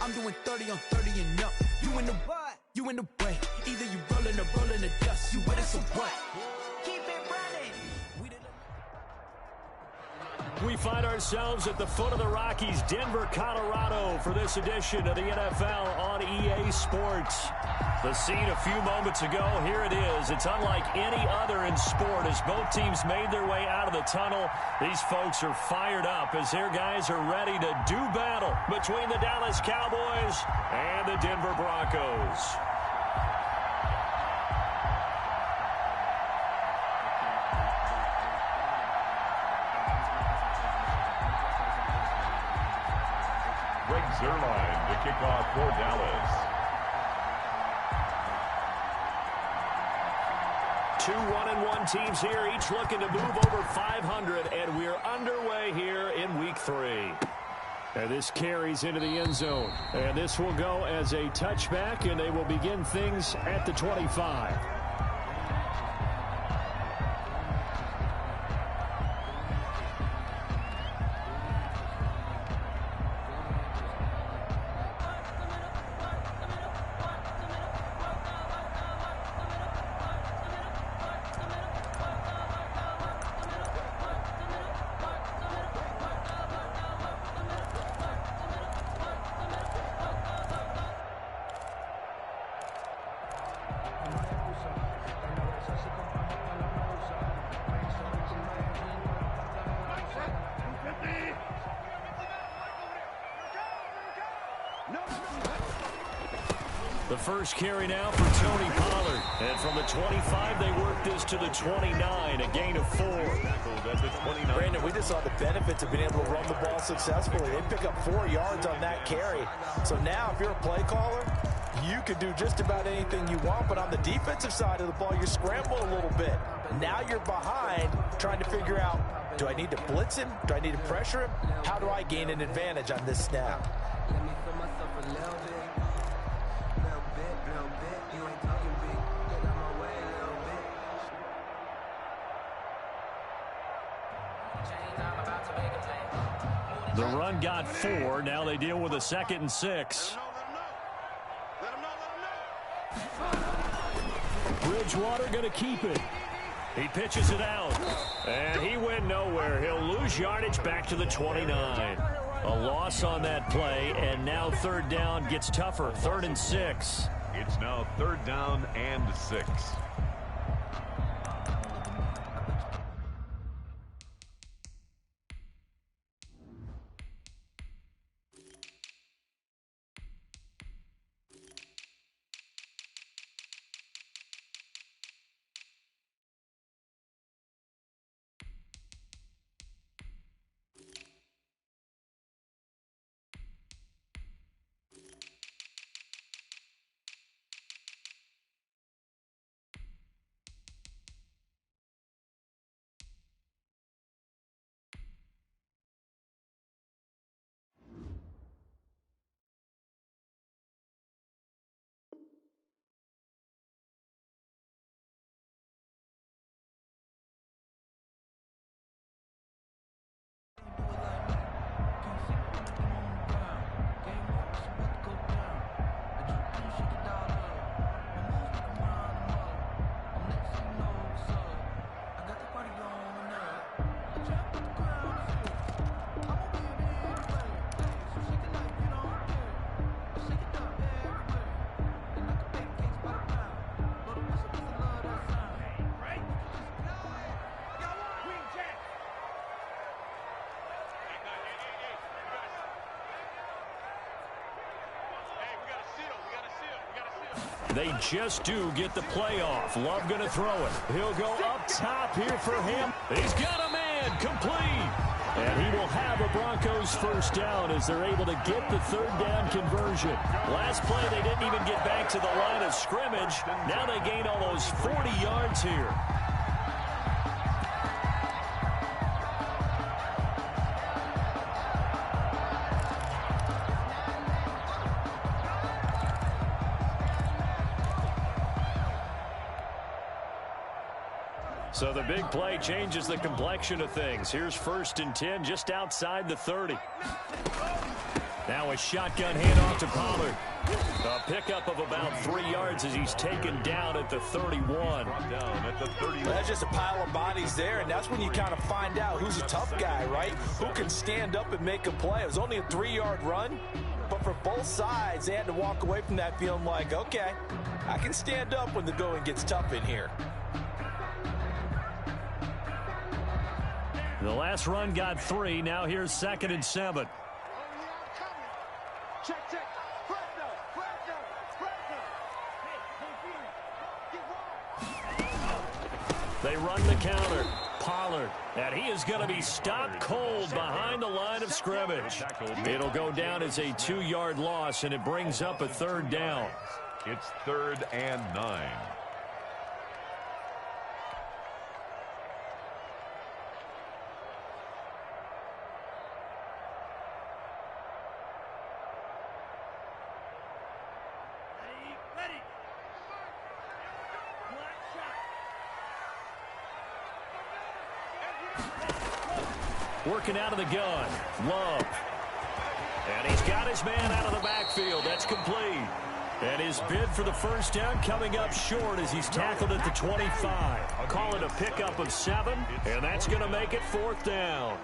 I'm doing 30 on 30 and up. You in the what? You in the way. Either you rolling or rolling the dust. You with it, so what? Keep it running. We find ourselves at the foot of the Rockies, Denver, Colorado, for this edition of the NFL on EA Sports. The scene a few moments ago, here it is. It's unlike any other in sport as both teams made their way out of the tunnel. These folks are fired up as their guys are ready to do battle between the Dallas Cowboys and the Denver Broncos. Greg Zuerlein to kick off for Dallas. Two 1-1 teams here, each looking to move over 500, and we're underway here in Week 3. And this carries into the end zone. And this will go as a touchback, and they will begin things at the 25. The first carry now for Tony Pollard. And from the 25, they work this to the 29, a gain of 4. Brandon, we just saw the benefits of being able to run the ball successfully. They pick up 4 yards on that carry. So now if you're a play caller, you can do just about anything you want. But on the defensive side of the ball, you scramble a little bit. Now you're behind trying to figure out, do I need to blitz him? Do I need to pressure him? How do I gain an advantage on this snap? Let me feel myself a little bit. You ain't talking big. Get out my way a little bit. The run got 4. Now they deal with a 2nd and 6. Bridgewater going to keep it. He pitches it out. And he went nowhere. He'll lose yardage back to the 29. A loss on that play, and now 3rd down gets tougher. 3rd and 6. It's now 3rd down and 6. They just do get the playoff. Love going to throw it. He'll go up top here for him. He's got a man complete. And he will have a Broncos first down as they're able to get the 3rd down conversion. Last play, they didn't even get back to the line of scrimmage. Now they gain almost 40 yards here. So the big play changes the complexion of things. Here's 1st and 10 just outside the 30. Now a shotgun handoff to Pollard. A pickup of about 3 yards as he's taken down at the 31. That's just a pile of bodies there, and that's when you kind of find out who's a tough guy, right? Who can stand up and make a play. It was only a 3-yard run, but for both sides, they had to walk away from that feeling like, okay, I can stand up when the going gets tough in here. The last run got 3. Now here's 2nd and 7. They run the counter. Pollard. And he is going to be stopped cold behind the line of scrimmage. It'll go down as a 2-yard loss, and it brings up a 3rd down. It's 3rd and 9. Working out of the gun. Love. And he's got his man out of the backfield. That's complete. And his bid for the first down coming up short as he's tackled at the 25. Call it a pickup of 7, and that's going to make it 4th down.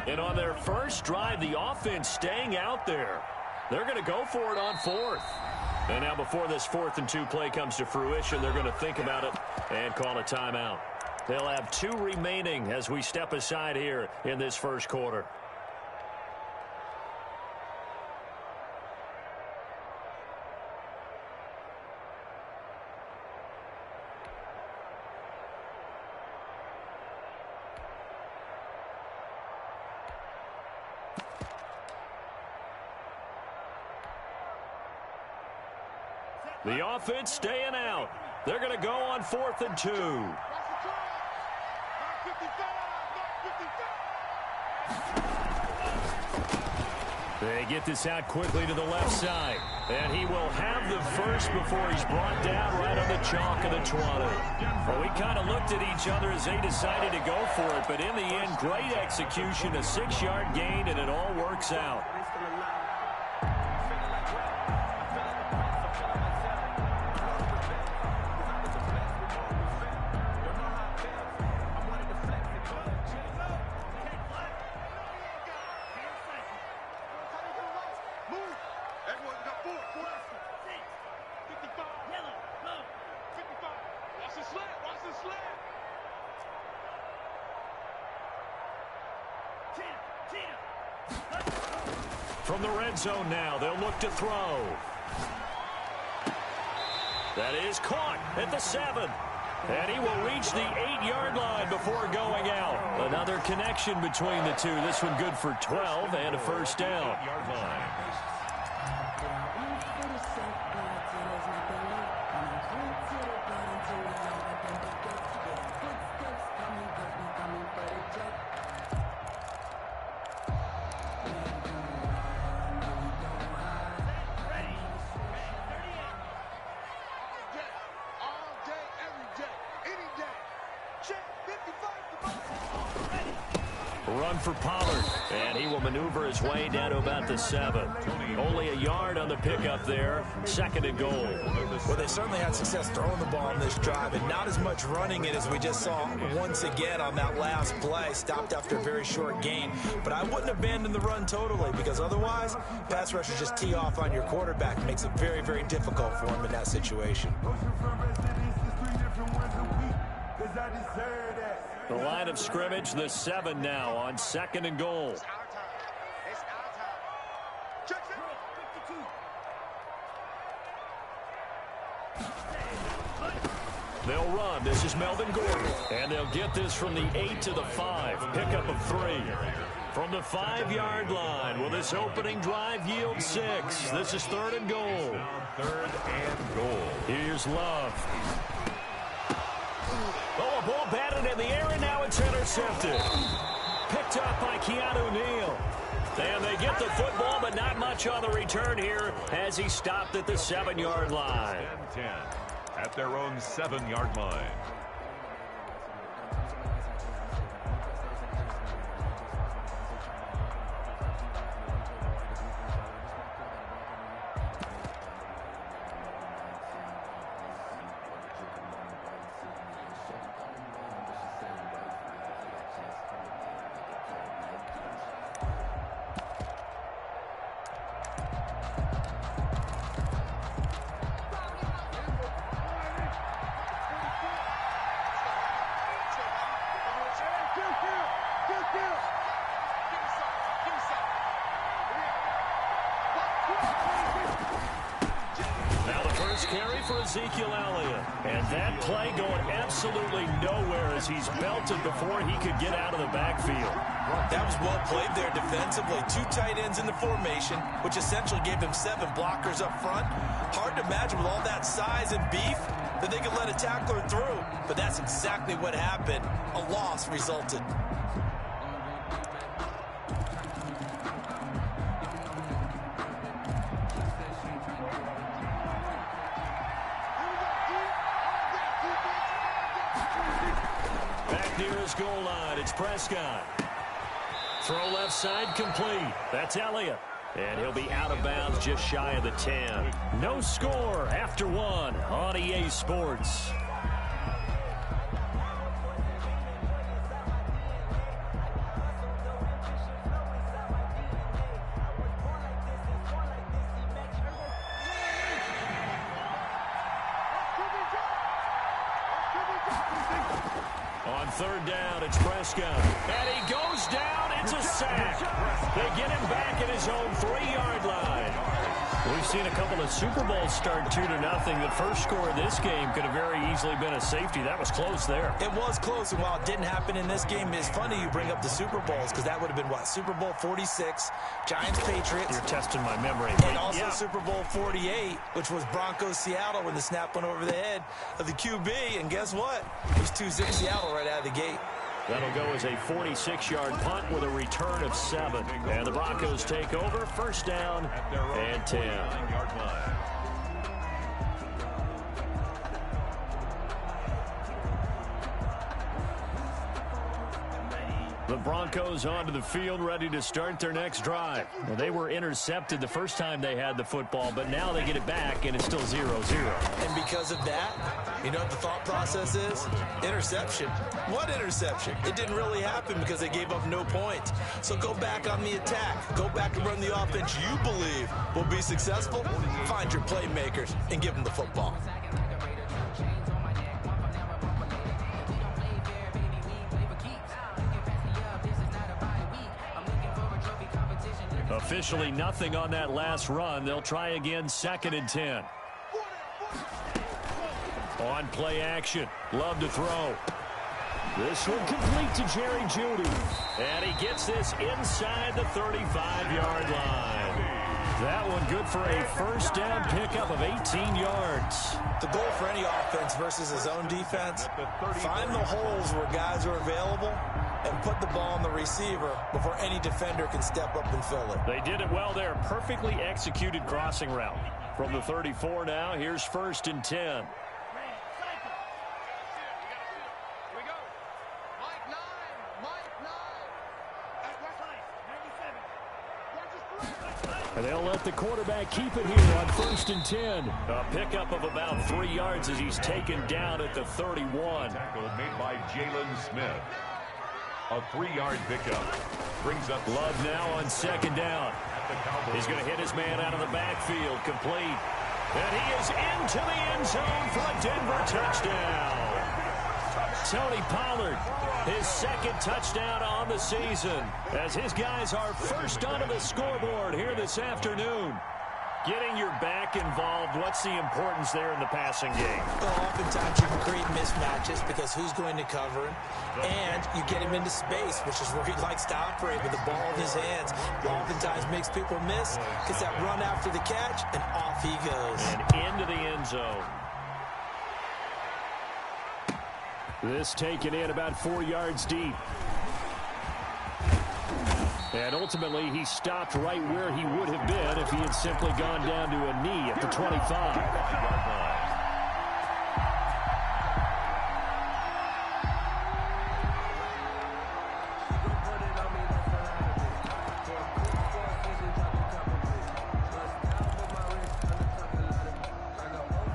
And on their first drive, the offense staying out there. They're going to go for it on 4th. And now before this 4th and 2 play comes to fruition, they're going to think about it and call a timeout. They'll have 2 remaining as we step aside here in this first quarter. The offense staying out. They're going to go on 4th and 2. They get this out quickly to the left side. And he will have the first before he's brought down right on the chalk of the 20. Well, we kind of looked at each other as they decided to go for it. But in the end, great execution, a 6-yard gain, and it all works out. From the red zone now, they'll look to throw. That is caught at the 7. And he will reach the 8-yard line before going out. Another connection between the two. This one good for 12 and a first down. Run for Pollard, and he will maneuver his way down to about the 7. Only a yard on the pickup there. 2nd and goal. Well, they certainly had success throwing the ball on this drive, and not as much running it as we just saw once again on that last play. Stopped after a very short gain. But I wouldn't abandon the run totally, because otherwise, pass rushers just tee off on your quarterback. It makes it very, very difficult for him in that situation. The line of scrimmage, the 7 now on 2nd and goal. They'll run. This is Melvin Gordon. And they'll get this from the 8 to the 5. Pickup of 3. From the 5-yard line, will this opening drive yield 6? This is 3rd and goal. Third and goal. Here's Love. Oh, a ball batted in the air, and now it's intercepted. Picked up by Keanu Neal. And they get the football, but not much on the return here as he stopped at the 7-yard line. 10 at their own 7-yard line. Carry for Ezekiel Elliott. And that play going absolutely nowhere as he's belted before he could get out of the backfield. That was well played there defensively. 2 tight ends in the formation, which essentially gave them 7 blockers up front. Hard to imagine with all that size and beef that they could let a tackler through. But that's exactly what happened. A loss resulted. Near his goal line, it's Prescott. Throw left side complete. That's Elliott. And he'll be out of bounds just shy of the 10. No score after 1 on EA Sports. On 3rd down, it's Prescott. And he goes down. It's a sack. They get him back at his own 3-yard line. We've seen a couple of Super Bowls start 2-0. The first score of this game could have very easily been a safety. That was close there. It was close, and while it didn't happen in this game, it's funny you bring up the Super Bowls because that would have been, what, Super Bowl 46, Giants-Patriots. You're testing my memory. And also Super Bowl 48, which was Broncos-Seattle when the snap went over the head of the QB. And guess what? It was 2-0 Seattle right out of the gate. That'll go as a 46-yard punt with a return of 7. And the Broncos take over. 1st down and 10. The Broncos onto the field, ready to start their next drive. Well, they were intercepted the first time they had the football, but now they get it back, and it's still 0-0. And because of that, you know what the thought process is? Interception. What interception? It didn't really happen because they gave up no points. So go back on the attack. Go back and run the offense you believe will be successful. Find your playmakers and give them the football. Officially nothing on that last run. They'll try again, 2nd and 10. On play action. Love to throw. This one complete to Jerry Jeudy. And he gets this inside the 35-yard line. That one good for a 1st down pickup of 18 yards. The goal for any offense versus his own defense, find the holes where guys are available and put the ball on the receiver before any defender can step up and fill it. They did it well there. Perfectly executed crossing route. From the 34 now, here's 1st and 10. And they'll let the quarterback keep it here on 1st and 10. A pickup of about 3 yards as he's taken down at the 31. Tackle made by Jalen Smith. A 3-yard pickup. Brings up Love now on 2nd down. He's going to hit his man out of the backfield. Complete. And he is into the end zone for a Denver touchdown. Tony Pollard, his 2nd touchdown on the season, as his guys are first onto the scoreboard here this afternoon. Getting your back involved, what's the importance there in the passing game? Well, oftentimes you can create mismatches because who's going to cover him, and you get him into space, which is where he likes to operate with the ball in his hands. Oftentimes makes people miss, gets that run after the catch, and off he goes. And into the end zone. This taken in about 4 yards deep. And ultimately, he stopped right where he would have been if he had simply gone down to a knee at the 25.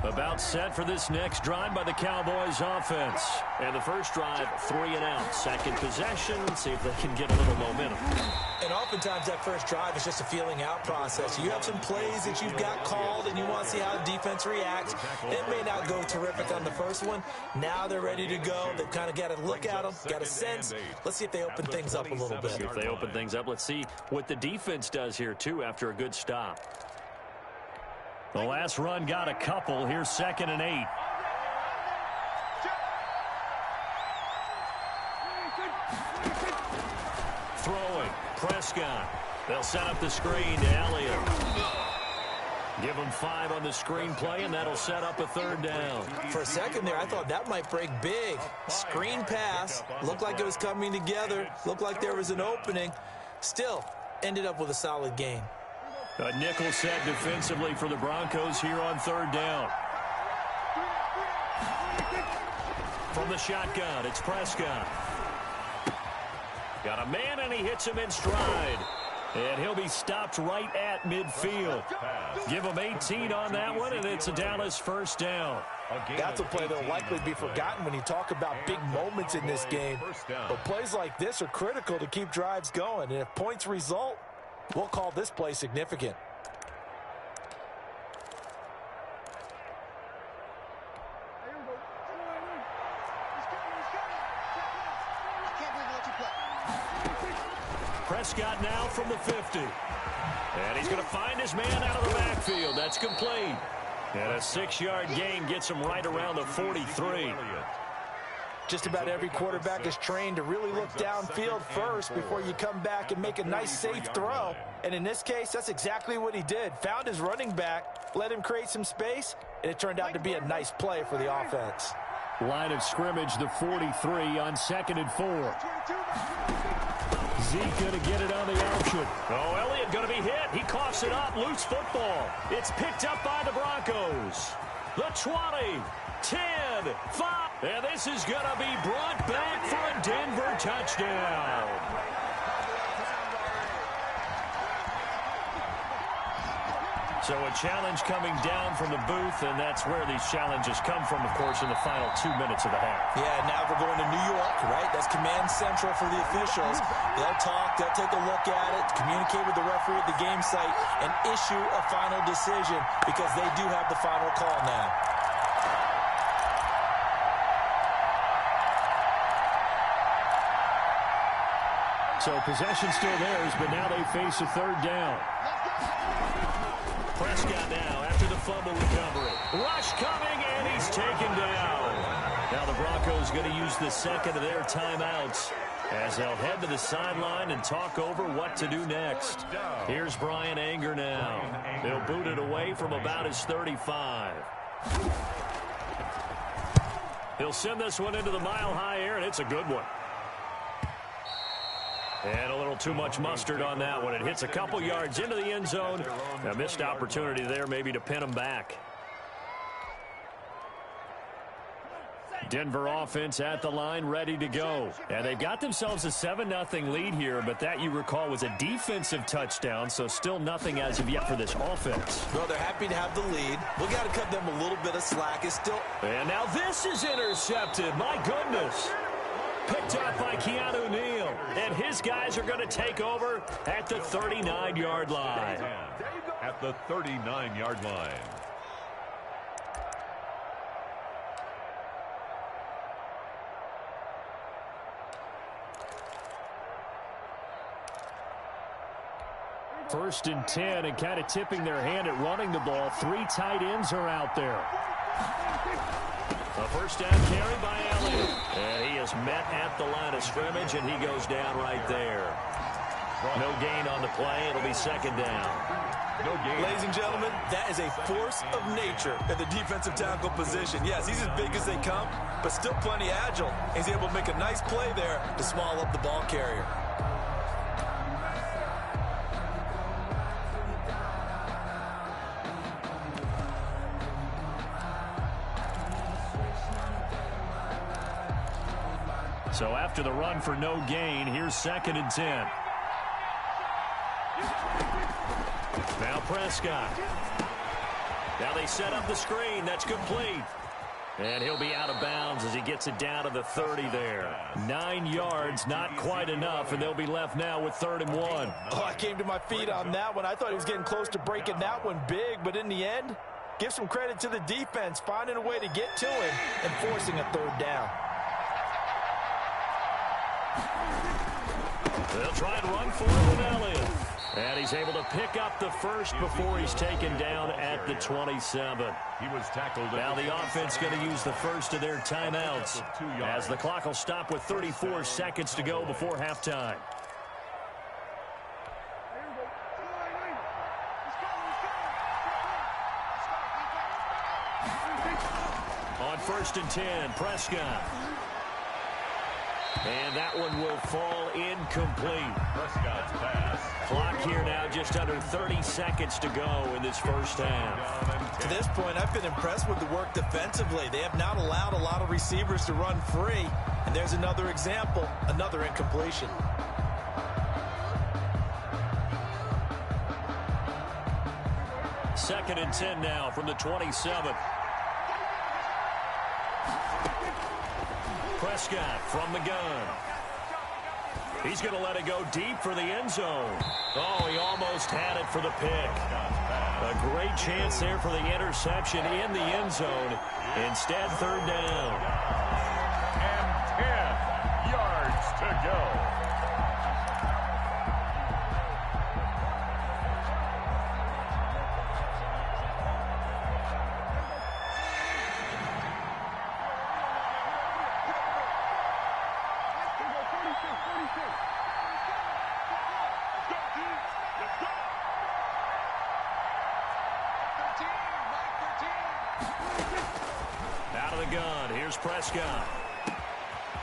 About set for this next drive by the Cowboys offense. And the first drive, 3 and out. Second possession, see if they can get a little momentum. And oftentimes that first drive is just a feeling out process. You have some plays that you've got called and you want to see how the defense reacts. It may not go terrific on the first one. Now they're ready to go. They've kind of got to look at them, got a sense. Let's see if they open things up a little bit. If they open things up, let's see what the defense does here, too, after a good stop. The last run got a couple. Here's 2nd and 8. Throwing. Prescott. They'll set up the screen to Elliott. Give him 5 on the screen play, and that'll set up a 3rd down. For a second there, I thought that might break big. Screen pass. Looked like it was coming together. Looked like there was an opening. Still, ended up with a solid gain. A nickel set defensively for the Broncos here on 3rd down. From the shotgun, it's Prescott. Got a man, and he hits him in stride. And he'll be stopped right at midfield. Give him 18 on that one, and it's a Dallas 1st down. That's a play that will likely be forgotten when you talk about big moments in this game. But plays like this are critical to keep drives going. And if points result, we'll call this play significant. Prescott now from the 50. And he's going to find his man out of the backfield. That's complete. And a 6-yard gain gets him right around the 43. Just about every quarterback is trained to really look downfield first before you come back and make a nice, safe throw. And in this case, that's exactly what he did. Found his running back, let him create some space, and it turned out to be a nice play for the offense. Line of scrimmage, the 43 on 2nd and 4. Zeke going to get it on the option. Oh, Elliott going to be hit. He coughs it up. Loose football. It's picked up by the Broncos. The 20, 10, 5. And this is going to be brought back for a Denver touchdown. So a challenge coming down from the booth, and that's where these challenges come from, of course, in the final 2 minutes of the half. Yeah, now we're going to New York, right? That's command central for the officials. They'll talk, they'll take a look at it, communicate with the referee at the game site, and issue a final decision because they do have the final call now. So possession still theirs, but now they face a 3rd down. Prescott now after the fumble recovery. Rush coming, and he's taken down. Now the Broncos going to use the 2nd of their timeouts as they'll head to the sideline and talk over what to do next. Here's Bryan Anger now. They'll boot it away from about his 35. He'll send this one into the mile-high air, and it's a good one. And a little too much mustard on that one. It hits a couple yards into the end zone. A missed opportunity there maybe to pin him back. Denver offense at the line, ready to go. And they've got themselves a 7-0 lead here, but that, you recall, was a defensive touchdown, so still nothing as of yet for this offense. Well, they're happy to have the lead. We got to cut them a little bit of slack. It's still... And now this is intercepted. My goodness. Picked up by Keanu Neal. And his guys are going to take over at the 39-yard line. At the 39-yard line. 1st and 10 and kind of tipping their hand at running the ball. 3 tight ends are out there. A first down carry by Elliott. And he is met at the line of scrimmage, and he goes down right there. No gain on the play. It'll be 2nd down. No gain. Ladies and gentlemen, that is a force of nature at the defensive tackle position. Yes, he's as big as they come, but still plenty agile. He's able to make a nice play there to small up the ball carrier. So after the run for no gain, here's 2nd and 10. Now Prescott. Now they set up the screen. That's complete. And he'll be out of bounds as he gets it down to the 30 there. 9 yards, not quite enough, and they'll be left now with 3rd and 1. Oh, I came to my feet on that one. I thought he was getting close to breaking that one big, but in the end, give some credit to the defense, finding a way to get to him and forcing a 3rd down. They'll try and run for it with Elliott. And he's able to pick up the first before he's taken down at the 27. He was tackled. Now the offense going to use the first of their timeouts as the clock will stop with 34 seconds to go before halftime. On 1st and 10, Prescott. And that one will fall incomplete. Prescott's pass. Clock here now, just under 30 seconds to go in this first half. To this point, I've been impressed with the work defensively. They have not allowed a lot of receivers to run free. And there's another example, another incompletion. Second and 10 now from the 27. Prescott from the gun. He's going to let it go deep for the end zone. Oh, he almost had it for the pick. A great chance there for the interception in the end zone. Instead, 3rd down. And 10 yards to go. Out of the gun, here's Prescott.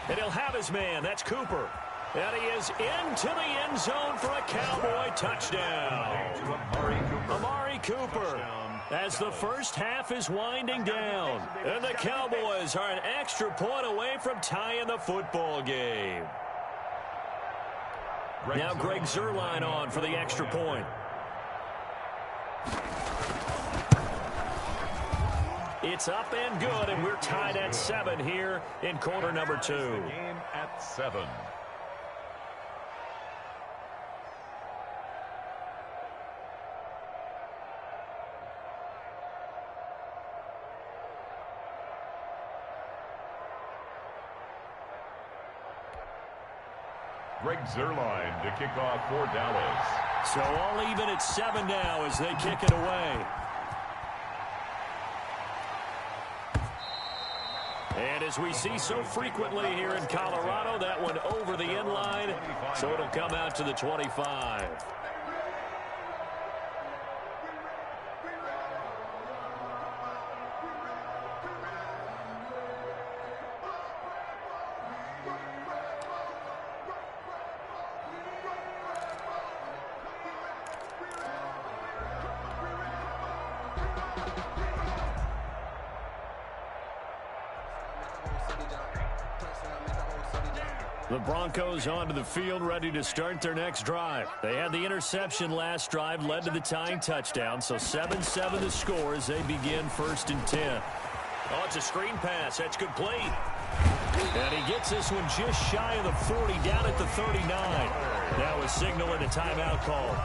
And he'll have his man, that's Cooper. And he is into the end zone for a Cowboy touchdown. Amari Cooper, as the first half is winding down. And the Cowboys are an extra point away from tying the football game. Now Greg Zuerlein on for the extra point. It's up and good, and we're tied at 7 here in quarter number 2. Game at 7. Greg Zuerlein to kick off for Dallas. So all even at 7 now as they kick it away. And as we see so frequently here in Colorado, that one over the end line, so it'll come out to the 25. The Broncos onto the field, ready to start their next drive. They had the interception last drive, led to the tying touchdown, so 7-7 the score as they begin 1st and 10. Oh, it's a screen pass. That's complete. And he gets this one just shy of the 40, down at the 39. Now a signal and a timeout call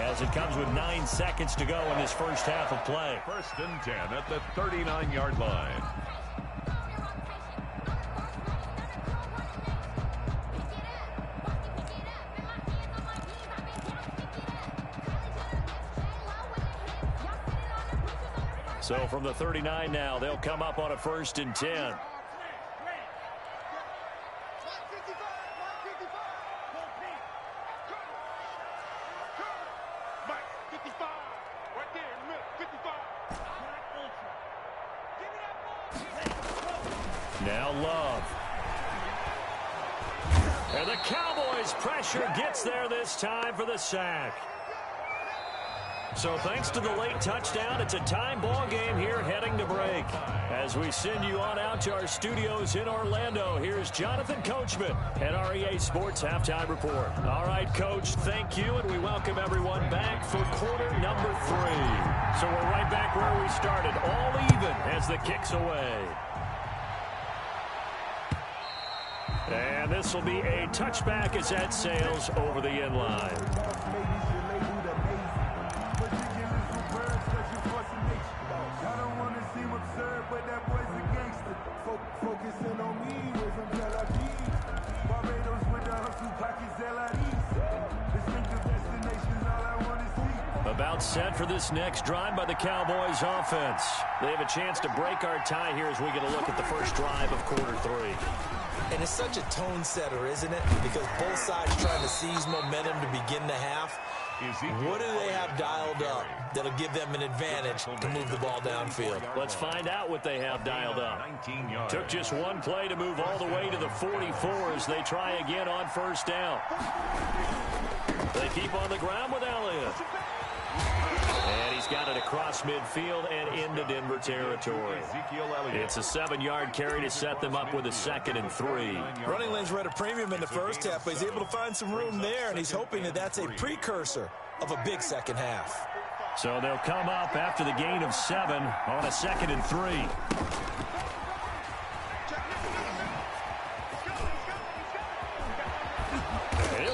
as it comes with 9 seconds to go in this first half of play. 1st and 10 at the 39-yard line. So from the 39 now, they'll come up on a 1st and 10. Now Love. And the Cowboys' pressure gets there this time for the sack. So thanks to the late touchdown, it's a time ball game here heading to break. As we send you on out to our studios in Orlando, here's Jonathan Coachman at our EA Sports Halftime Report. All right, Coach, thank you, and we welcome everyone back for quarter number 3. So we're right back where we started, all even as the kick's away. And this will be a touchback as that sails over the end line. About set for this next drive by the Cowboys offense. They have a chance to break our tie here as we get a look at the first drive of quarter 3. And it's such a tone setter, isn't it? Because both sides trying to seize momentum to begin the half. What do they have dialed up that'll give them an advantage to move the ball downfield? Let's find out what they have dialed up. Took just one play to move all the way to the 44 as they try again on 1st down. They keep on the ground with Elliott. And he's got it across midfield and into Denver territory. It's a 7-yard carry to set them up with a 2nd and 3. Running lanes were at a premium in the first half, but he's able to find some room there, and he's hoping that that's a precursor of a big second half. So they'll come up after the gain of 7 on a 2nd and 3.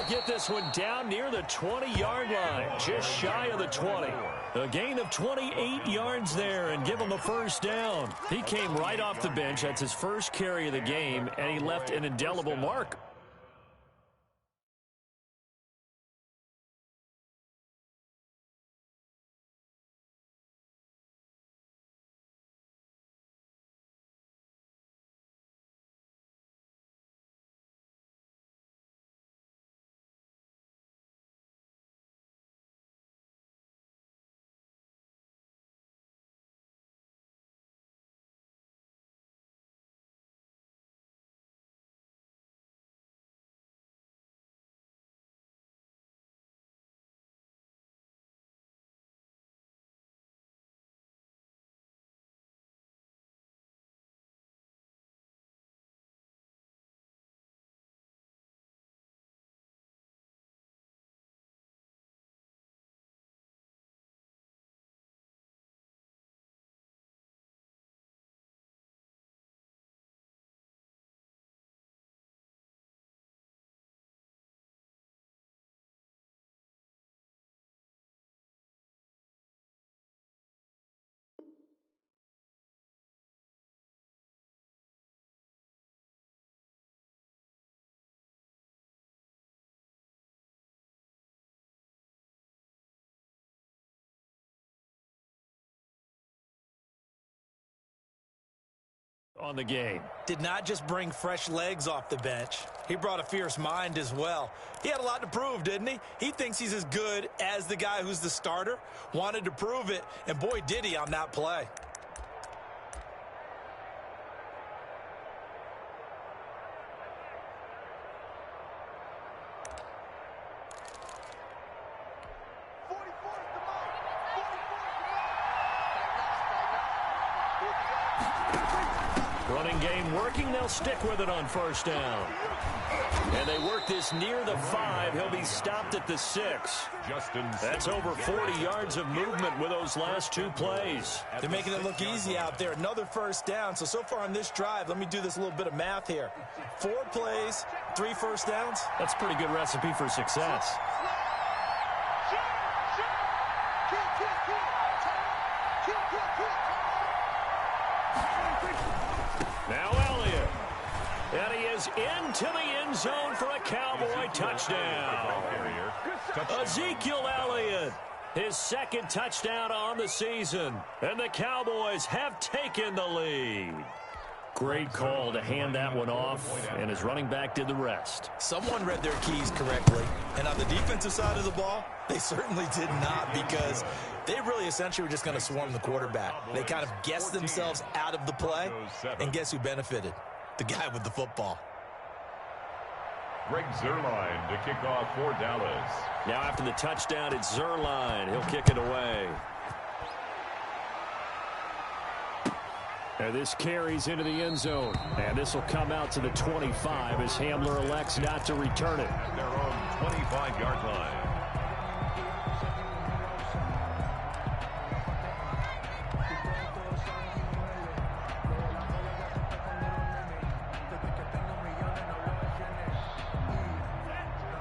Get this one down near the 20-yard line, just shy of the 20. A gain of 28 yards there and give him a 1st down. He came right off the bench. That's his first carry of the game, and he left an indelible mark. On the game. Did not just bring fresh legs off the bench. He brought a fierce mind as well. He had a lot to prove, didn't he? He thinks he's as good as the guy who's the starter. Wanted to prove it, and boy, did he on that play. Running game working. They'll stick with it on 1st down. And they work this near the 5. He'll be stopped at the 6. That's over 40 yards of movement with those last 2 plays. They're making it look easy out there. Another 1st down. So far on this drive, let me do this little bit of math here. 4 plays, 3 1st downs. That's a pretty good recipe for success. Now Elliott. And he is into the end zone for a Cowboy touchdown. Ezekiel Elliott His second touchdown on the season. And the Cowboys have taken the lead. Great call to hand that one off, and his running back did the rest. Someone read their keys correctly, and on the defensive side of the ball, they certainly did not, because they really essentially were just going to swarm the quarterback. They kind of guessed themselves out of the play, and guess who benefited? The guy with the football. Greg Zuerlein to kick off for Dallas. Now after the touchdown, it's Zuerlein. He'll kick it away. And this carries into the end zone. And this will come out to the 25 as Hamler elects not to return it. At their own 25-yard line.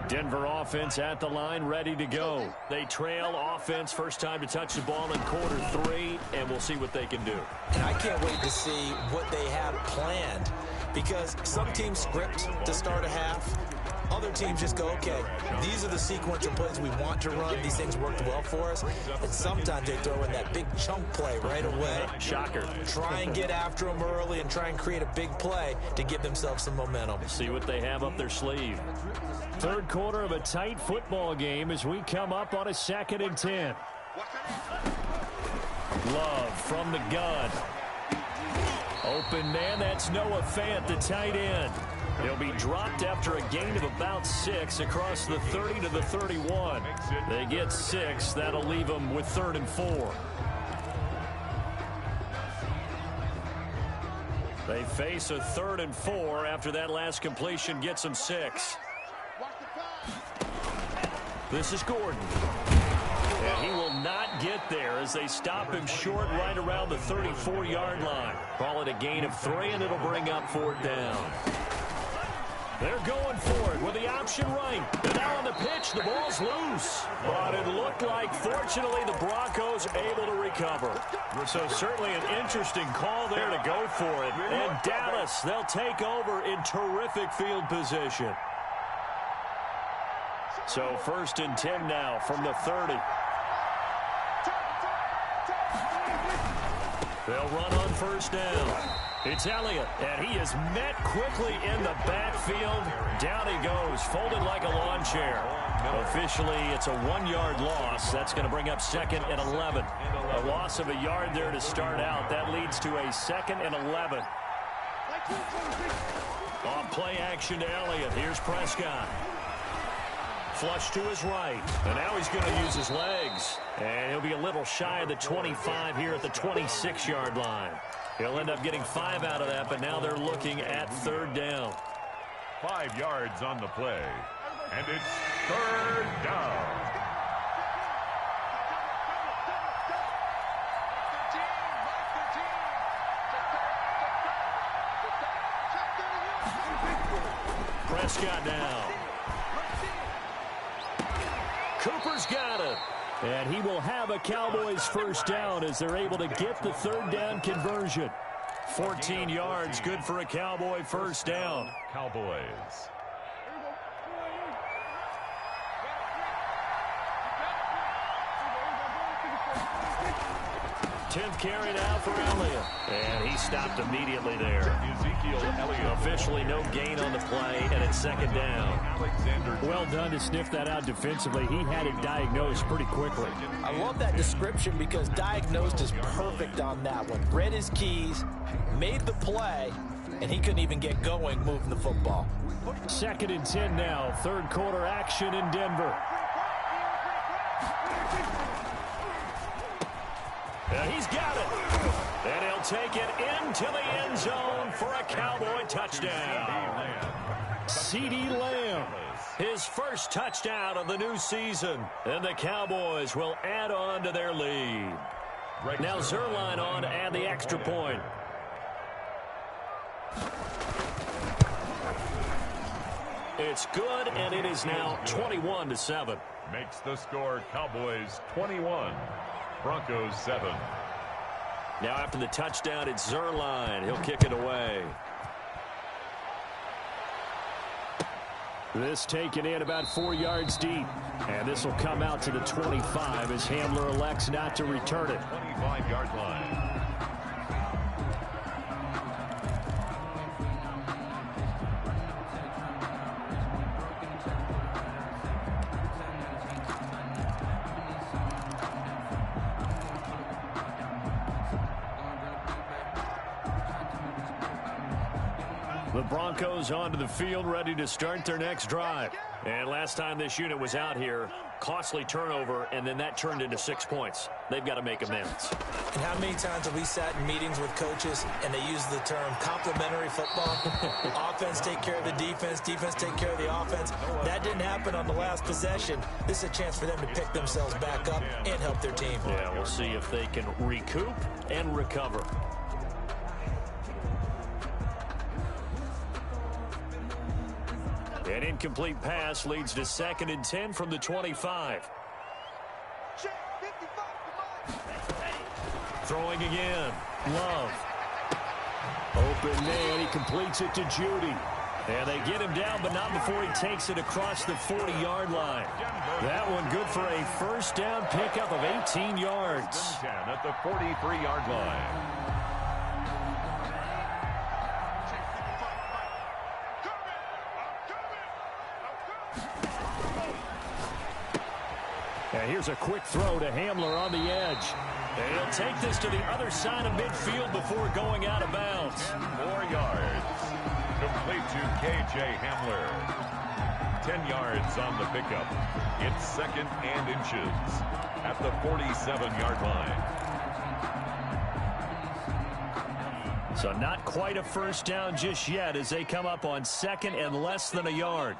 Denver offense at the line, ready to go. They trail offense, first time to touch the ball in quarter 3, and we'll see what they can do. And I can't wait to see what they have planned, because some teams script to start a half. Other teams just go, okay, these are the sequence of plays we want to run. These things worked well for us. And sometimes they throw in that big chunk play right away. Shocker. Try and get after them early and try and create a big play to give themselves some momentum. See what they have up their sleeve. Third quarter of a tight football game as we come up on a 2nd and 10. Love from the gun. Open man, that's Noah Fant, the tight end. He'll be dropped after a gain of about 6 across the 30 to the 31. They get 6. That'll leave them with 3rd and 4. They face a 3rd and 4 after that last completion gets them 6. This is Gordon. And he will not get there as they stop him short right around the 34-yard line. Call it a gain of 3, and it'll bring up 4th down. They're going for it with the option right. And now on the pitch, the ball's loose. But it looked like, fortunately, the Broncos able to recover. So certainly an interesting call there to go for it. And Dallas, they'll take over in terrific field position. So 1st and 10 now from the 30. They'll run on 1st down. It's Elliott, and he is met quickly in the backfield. Down he goes, folded like a lawn chair. Officially, it's a 1-yard loss. That's going to bring up 2nd and 11. A loss of a yard there to start out. That leads to a 2nd and 11. Off play action to Elliott. Here's Prescott. Flush to his right. And now he's going to use his legs. And he'll be a little shy of the 25 here at the 26-yard line. He'll end up getting 5 out of that, but now they're looking at 3rd down. 5 yards on the play. And it's 3rd down. Prescott now. Cooper's got it. And he will have a Cowboys 1st down as they're able to get the 3rd down conversion. 14 yards, good for a Cowboy 1st down. Cowboys. 10th carry now for Elliott. And he stopped immediately there. Ezekiel Elliott. Officially no gain on the play, and it's 2nd down. Alexander. Well done to sniff that out defensively. He had it diagnosed pretty quickly. I love that description because diagnosed is perfect on that one. Read his keys, made the play, and he couldn't even get going moving the football. 2nd and 10 now. 3rd quarter action in Denver. And he's got it. And he'll take it into the end zone for a Cowboy touchdown. CeeDee Lamb, his 1st touchdown of the new season. And the Cowboys will add on to their lead. Now Zuerlein on to add the extra point. It's good, and it is now 21-7. Makes the score Cowboys 21. Broncos 7. Now after the touchdown, it's Zuerlein. He'll kick it away. This taken in about 4 yards deep. And this will come out to the 25 as Hamler elects not to return it. 25-yard line. The Broncos onto the field, ready to start their next drive. And last time this unit was out here, costly turnover, and then that turned into 6 points. They've got to make amends. And how many times have we sat in meetings with coaches and they use the term complementary football? Offense take care of the defense, defense take care of the offense. That didn't happen on the last possession. This is a chance for them to pick themselves back up and help their team. Yeah, we'll see if they can recoup and recover. An incomplete pass leads to 2nd and 10 from the 25. Throwing again. Love. Open man. He completes it to Judy. And they get him down, but not before he takes it across the 40-yard line. That one good for a first down pickup of 18 yards. 10 at the 43-yard line. And here's a quick throw to Hamler on the edge. And he'll take this to the other side of midfield before going out of bounds. 4 yards. Complete to K.J. Hamler. 10 yards on the pickup. It's 2nd and inches at the 47-yard line. So not quite a first down just yet as they come up on 2nd and less than a yard.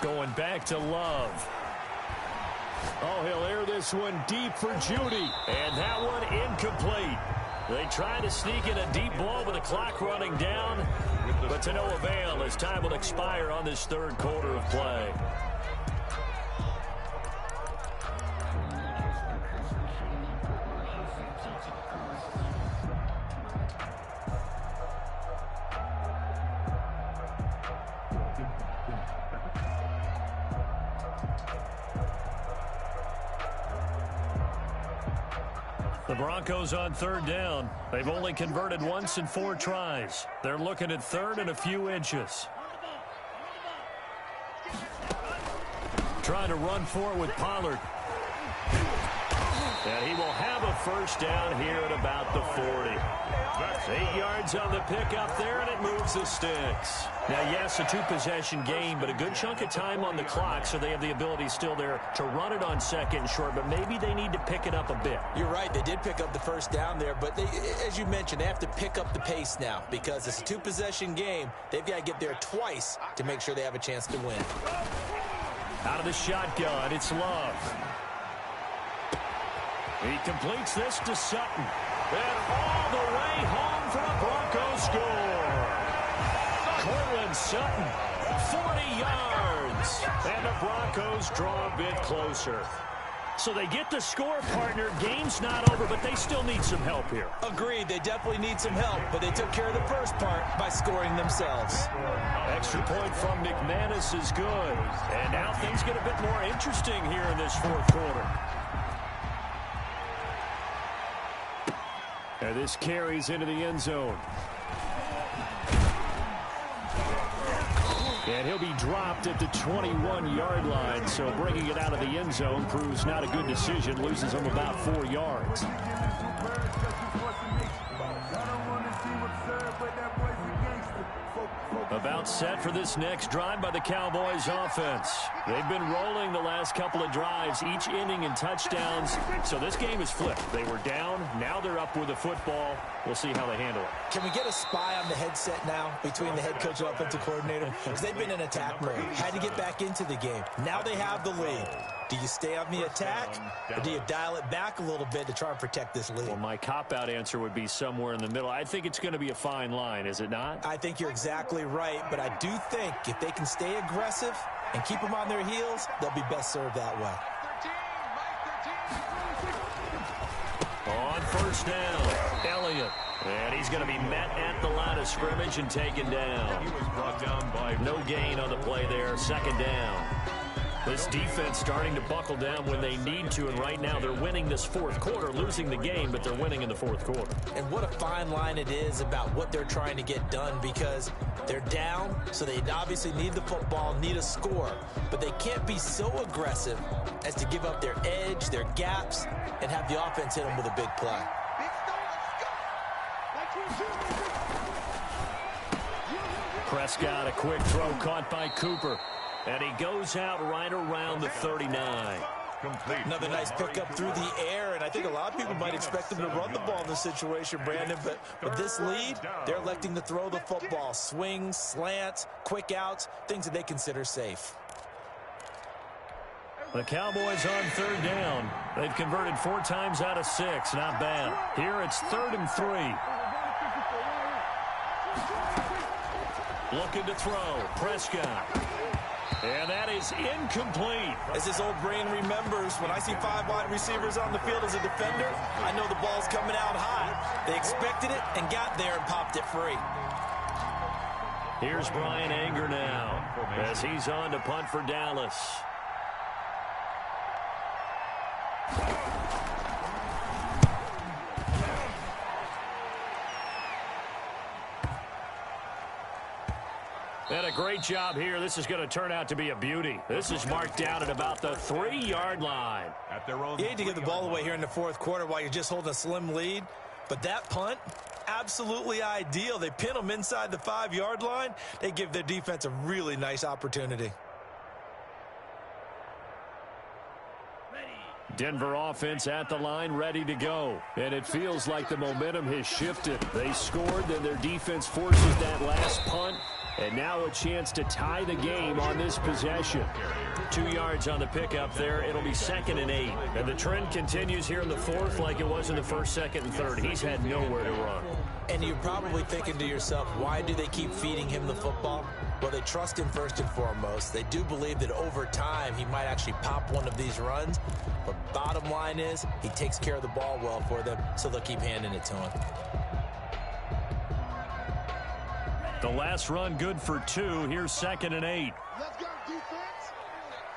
Going back to Love. Oh, he'll air this one deep for Judy. And that one incomplete. They try to sneak in a deep ball with the clock running down, but to no avail as time will expire on this 3rd quarter of play. The Broncos on 3rd down. They've only converted once in 4 tries. They're looking at 3rd and a few inches. Trying to run for it with Pollard. And he will have a first down here at about the 40. That's 8 yards on the pickup there, and it moves the sticks. Now, yes, a 2-possession game, but a good chunk of time on the clock, so they have the ability still there to run it on 2nd and short, but maybe they need to pick it up a bit. You're right. They did pick up the first down there, but they, as you mentioned, they have to pick up the pace now because it's a 2-possession game. They've got to get there twice to make sure they have a chance to win. Out of the shotgun, it's Love. He completes this to Sutton. And all the way home for a Broncos score. Cortland Sutton, 40 yards. And the Broncos draw a bit closer. So they get the score, partner. Game's not over, but they still need some help here. Agreed. They definitely need some help, but they took care of the first part by scoring themselves. Extra point from McManus is good. And now things get a bit more interesting here in this 4th quarter. And this carries into the end zone. And he'll be dropped at the 21-yard line, so bringing it out of the end zone proves not a good decision, loses him about 4 yards. About set for this next drive by the Cowboys offense. They've been rolling the last couple of drives, each ending in touchdowns. So this game is flipped. They were down. Now they're up with the football. We'll see how they handle it. Can we get a spy on the headset now between the head coach and offensive coordinator? Because they've been in attack mode. Had to get back into the game. Now they have the lead. Do you stay on the attack, or do you dial it back a little bit to try and protect this lead? Well, my cop-out answer would be somewhere in the middle. I think it's going to be a fine line, is it not? I think you're exactly right, but I do think if they can stay aggressive and keep them on their heels, they'll be best served that way. On first down, Elliott. And he's going to be met at the line of scrimmage and taken down. He was brought down by no gain on the play there. Second down. This defense starting to buckle down when they need to, and right now they're winning this fourth quarter, losing the game, but they're winning in the fourth quarter. And what a fine line it is about what they're trying to get done, because they're down, so they obviously need the football, need a score, but they can't be so aggressive as to give up their edge, their gaps, and have the offense hit them with a big play. Prescott, a quick throw caught by Cooper. And he goes out right around the 39. complete. Another nice pickup through the air, and I think a lot of people might expect them to run the ball in this situation, Brandon, but with this lead, they're electing to throw the football. Swings, slants, quick outs, things that they consider safe. The Cowboys on third down. They've converted 4 times out of 6. Not bad. Here it's 3rd and 3. Looking to throw. Prescott. And that is incomplete. As this old brain remembers, when I see 5 wide receivers on the field as a defender, I know the ball's coming out hot. They expected it and got there and popped it free. Here's Bryan Anger now as he's on to punt for Dallas. And a great job here. This is going to turn out to be a beauty. This is marked down at about the 3-yard line. At their own you hate to give the ball away here in the fourth quarter while you're just holding a slim lead, but that punt, absolutely ideal. They pin them inside the 5-yard line. They give their defense a really nice opportunity. Denver offense at the line, ready to go. And it feels like the momentum has shifted. They scored, then their defense forces that last punt. And now a chance to tie the game on this possession. 2 yards on the pickup there. It'll be 2nd and 8. And the trend continues here in the fourth like it was in the first, second, and third. He's had nowhere to run. And you're probably thinking to yourself, why do they keep feeding him the football? Well, they trust him first and foremost. They do believe that over time he might actually pop one of these runs. But bottom line is he takes care of the ball well for them, so they'll keep handing it to him. The last run good for 2. Here's 2nd and 8. Let's go, defense.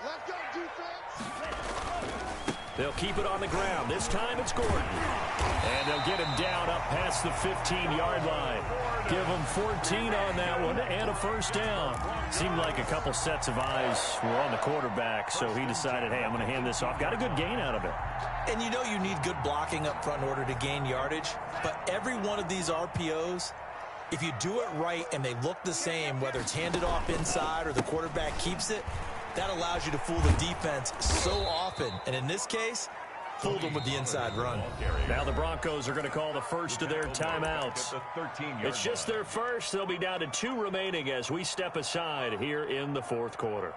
Let's go, defense. They'll keep it on the ground. This time it's Gordon. And they'll get him down up past the 15-yard line. Give him 14 on that one and a first down. Seemed like a couple sets of eyes were on the quarterback, so he decided, hey, I'm going to hand this off. Got a good gain out of it. And you know you need good blocking up front in order to gain yardage, but every one of these RPOs, if you do it right and they look the same, whether it's handed off inside or the quarterback keeps it, that allows you to fool the defense so often. And in this case, fooled them with the inside run. Now the Broncos are going to call the first of their timeouts. It's just their first. They'll be down to 2 remaining as we step aside here in the fourth quarter.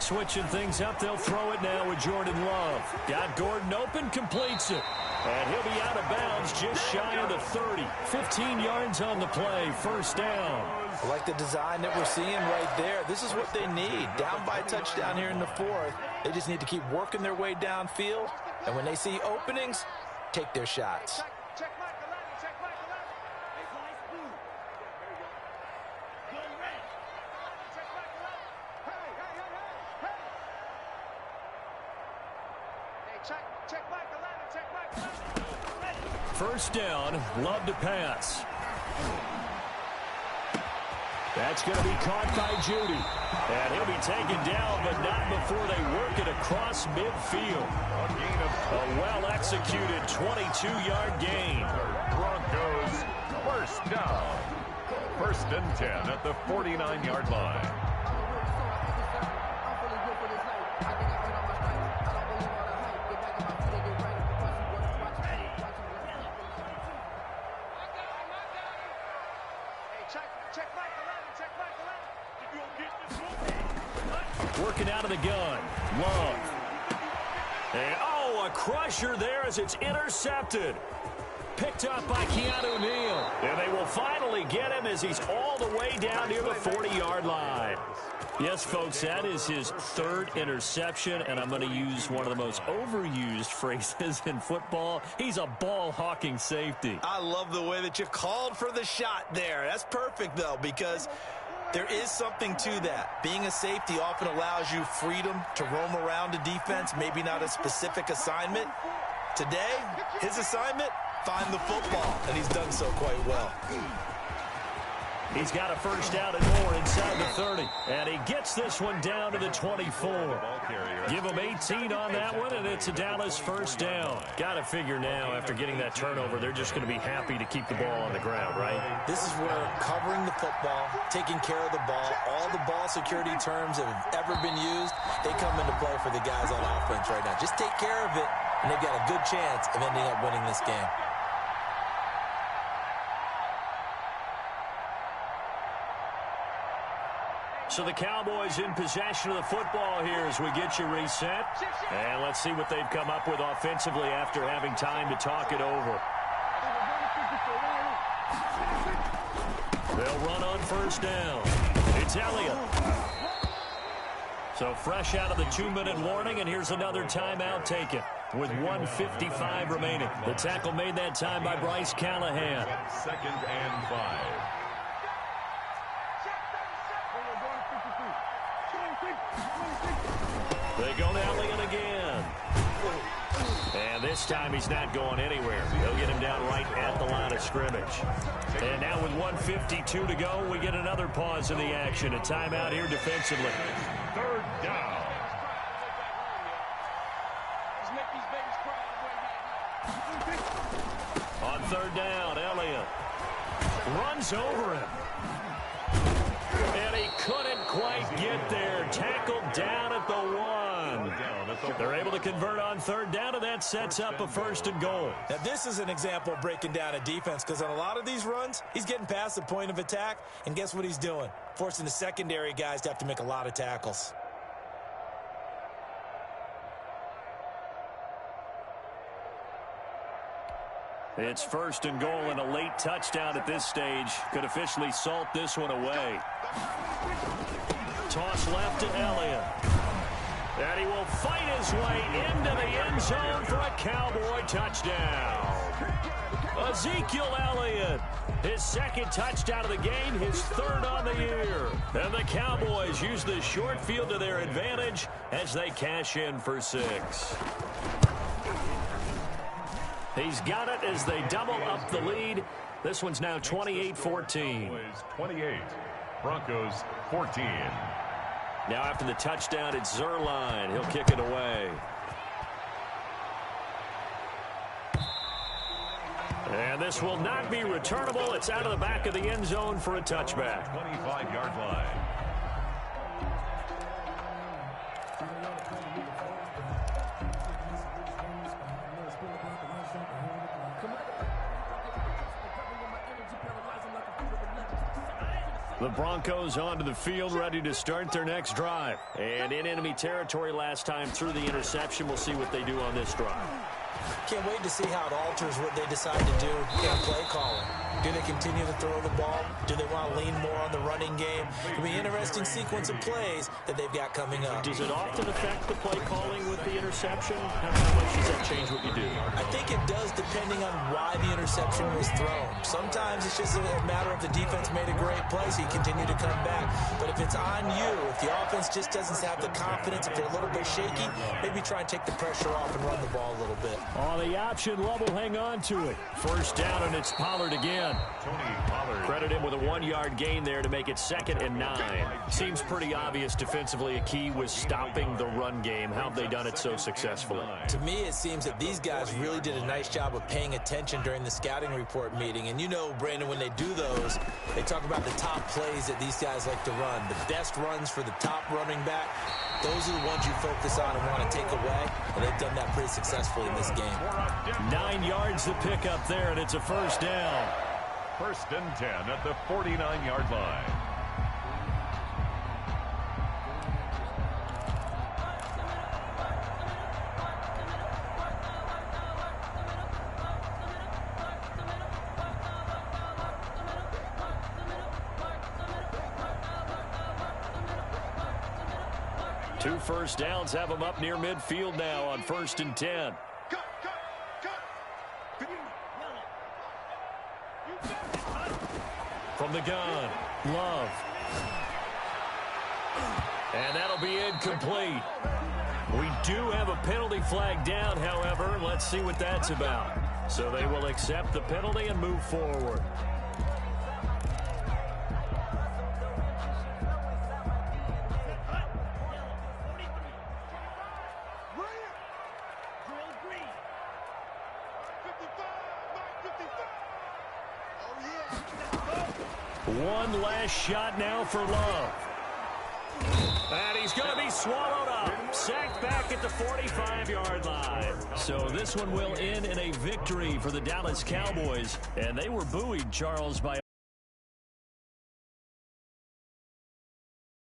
Switching things up, they'll throw it now with Jordan Love. Got Gordon open, completes it. And he'll be out of bounds just shy of the 30. 15 yards on the play, first down. I like the design that we're seeing right there. This is what they need. Down by a touchdown here in the fourth. They just need to keep working their way downfield. And when they see openings, take their shots. First down, Love to pass. That's going to be caught by Judy. And he'll be taken down, but not before they work it across midfield. A well-executed 22-yard gain. Broncos first down. 1st and 10 at the 49-yard line. Working out of the gun. Love. And, oh, a crusher there as it's intercepted. Picked up by Keanu Neal. And they will finally get him as he's all the way down near the 40-yard line. Yes, folks, that is his third interception, and I'm going to use one of the most overused phrases in football. He's a ball-hawking safety. I love the way that you called for the shot there. That's perfect, though, because there is something to that. Being a safety often allows you freedom to roam around a defense, maybe not a specific assignment. Today, his assignment, find the football, and he's done so quite well. He's got a first down and more inside the 30. And he gets this one down to the 24. Give him 18 on that one, and it's a Dallas first down. Got to figure now, after getting that turnover, they're just going to be happy to keep the ball on the ground, right? This is where covering the football, taking care of the ball, all the ball security terms that have ever been used, they come into play for the guys on offense right now. Just take care of it, and they've got a good chance of ending up winning this game. So the Cowboys in possession of the football here as we get you reset. And let's see what they've come up with offensively after having time to talk it over. They'll run on first down. It's Elliott. So fresh out of the 2-minute warning, and here's another timeout taken with 1:55 remaining. The tackle made that time by Bryce Callahan. 2nd and 5. They go to Elliott again. And this time he's not going anywhere. They'll get him down right at the line of scrimmage. And now with 1:52 to go, we get another pause in the action. A timeout here defensively. 3rd down. On 3rd down, Elliott runs over him. And he couldn't quite get there. Tackled down at the 1. They're able to convert on 3rd down, and that sets up a 1st and goal. Now, this is an example of breaking down a defense, because on a lot of these runs, he's getting past the point of attack, and guess what he's doing? Forcing the secondary guys to have to make a lot of tackles. It's 1st and goal, and a late touchdown at this stage could officially salt this one away. Toss left to Elliott. And he will fight his way into the end zone for a Cowboy touchdown. Ezekiel Elliott, his 2nd touchdown of the game, his 3rd on the year. And the Cowboys use the short field to their advantage as they cash in for 6. He's got it as they double up the lead. This one's now 28-14. 28, Broncos 14. Now after the touchdown, it's Zuerlein. He'll kick it away. And this will not be returnable. It's out of the back of the end zone for a touchback. 25-yard line. The Broncos onto the field, ready to start their next drive. And in enemy territory last time through the interception. We'll see what they do on this drive. Can't wait to see how it alters what they decide to do in play calling. Do they continue to throw the ball? Do they want to lean more on the running game? It'll be an interesting sequence of plays that they've got coming up. Does it often affect the play calling with the interception? How much does that change what you do? I think it does, depending on why the interception was thrown. Sometimes it's just a matter of the defense made a great play, so you continue to come back. But if it's on you, if the offense just doesn't have the confidence, if they're a little bit shaky, maybe try and take the pressure off and run the ball a little bit. On the option, Love will hang on to it. 1st down, and it's Pollard again. Tony Pollard. Credit him with a 1-yard gain there to make it 2nd and 9. Seems pretty obvious defensively a key was stopping the run game. How have they done it so successfully? To me, it seems that these guys really did a nice job of paying attention during the scouting report meeting. And you know, Brandon, when they do those, they talk about the top plays that these guys like to run. The best runs for the top running back. Those are the ones you focus on and want to take away, and they've done that pretty successfully in this game. 9 yards to pick up there, and it's a 1st down. 1st and 10 at the 49-yard line. 2 first downs have them up near midfield now on 1st and 10. From the gun, Love. And that'll be incomplete. We do have a penalty flag down, however. Let's see what that's about. So they will accept the penalty and move forward. One last shot now for Love. And he's going to be swallowed up. Sacked back at the 45-yard line. So this one will end in a victory for the Dallas Cowboys. And they were buoyed, Charles, by